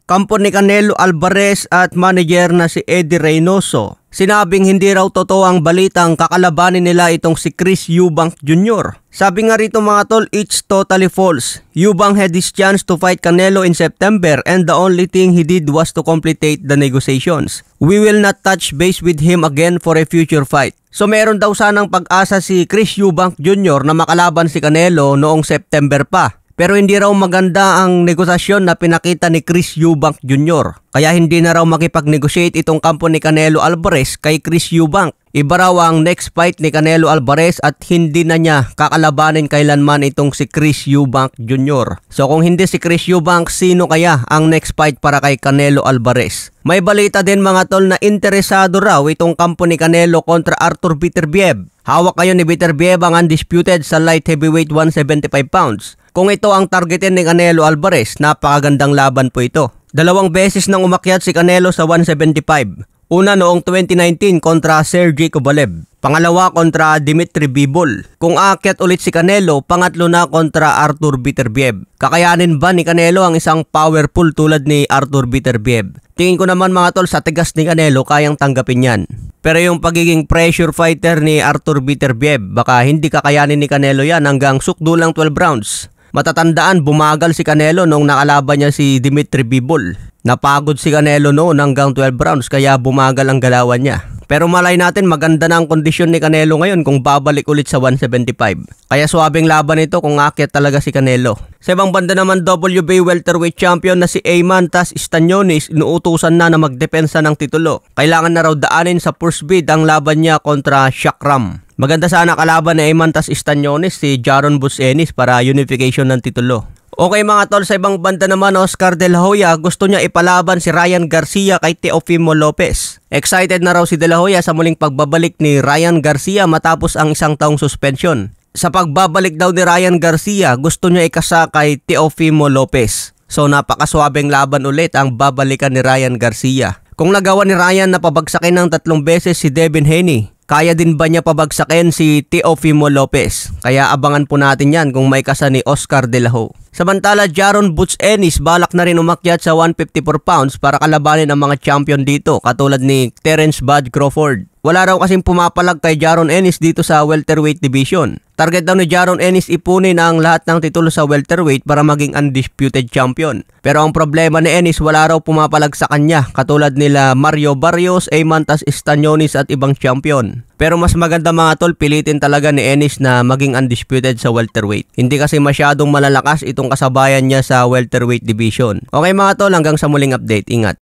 kampo ni Canelo Alvarez at manager na si Eddie Reynoso. Sinabing hindi raw totoo ang balitang kakalabanin nila itong si Chris Eubank Jr. Sabi nga rito mga tol, it's totally false. Eubank had his chance to fight Canelo in September and the only thing he did was to complete the negotiations. We will not touch base with him again for a future fight. So meron daw sanang pag-asa si Chris Eubank Jr. na makalaban si Canelo noong September pa. Pero hindi raw maganda ang negosasyon na pinakita ni Chris Eubank Jr. Kaya hindi na raw makipag-negotiate itong kampo ni Canelo Alvarez kay Chris Eubank. Iba raw ang next fight ni Canelo Alvarez at hindi na niya kakalabanin kailanman itong si Chris Eubank Jr. So kung hindi si Chris Eubank, sino kaya ang next fight para kay Canelo Alvarez? May balita din mga tol na interesado raw itong kampo ni Canelo kontra Artur Beterbiev. Hawak kayo ni Beterbiev ang undisputed sa light heavyweight 175 pounds. Kung ito ang targetin ni Canelo Alvarez, napakagandang laban po ito. 2 beses nang umakyat si Canelo sa 175. Una noong 2019 kontra Sergey Kovalev. Pangalawa kontra Dmitry Bivol. Kung aakyat ulit si Canelo, pangatlo na kontra Artur Beterbiev. Kakayanin ba ni Canelo ang isang powerful tulad ni Artur Beterbiev? Tingin ko naman mga tol, sa tigas ni Canelo kayang tanggapin yan. Pero yung pagiging pressure fighter ni Artur Beterbiev, baka hindi kakayanin ni Canelo yan hanggang sukdulang 12 rounds. Matatandaan, bumagal si Canelo nung nakalaban niya si Dmitry Bivol. Napagod si Canelo noon hanggang 12 rounds kaya bumagal ang galawan niya. Pero malay natin maganda na ang kondisyon ni Canelo ngayon kung babalik ulit sa 175. Kaya swabing laban ito kung akyat talaga si Canelo. Sa ibang banda naman, WBA welterweight champion na si Eimantas Stanionis inuutusan na magdepensa ng titulo. Kailangan na raw daanin sa first bid ang laban niya kontra Shakram. Maganda sana kalaban ni Eimantas Stanionis si Jaron Boots Ennis para unification ng titulo. Okay mga tol, sa ibang banda naman, Oscar De La Hoya gusto niya ipalaban si Ryan Garcia kay Teofimo Lopez. Excited na raw si De La Hoya sa muling pagbabalik ni Ryan Garcia matapos ang 1 taong suspension. Sa pagbabalik daw ni Ryan Garcia, gusto niya ikasa kay Teofimo Lopez. So napakaswabeng laban ulit ang babalikan ni Ryan Garcia. Kung nagawa ni Ryan na pabagsakin ng 3 beses si Devin Haney, kaya din ba niya pabagsakin si Teofimo Lopez? Kaya abangan po natin yan kung may kasa ni Oscar De La Hoya. Samantala, Jaron Boots Ennis balak na rin umakyat sa 154 pounds para kalabanin ang mga champion dito katulad ni Terence Bud Crawford. Wala raw kasing pumapalag kay Jaron Ennis dito sa welterweight division. Target daw ni Jaron Ennis ipunin ang lahat ng titulo sa welterweight para maging undisputed champion. Pero ang problema ni Ennis, wala raw pumapalag sa kanya katulad nila Mario Barrios, Eimantas Stanionis at ibang champion. Pero mas maganda mga tol, pilitin talaga ni Ennis na maging undisputed sa welterweight. Hindi kasi masyadong malalakas itong kasabayan niya sa welterweight division. Okay mga tol, hanggang sa muling update. Ingat!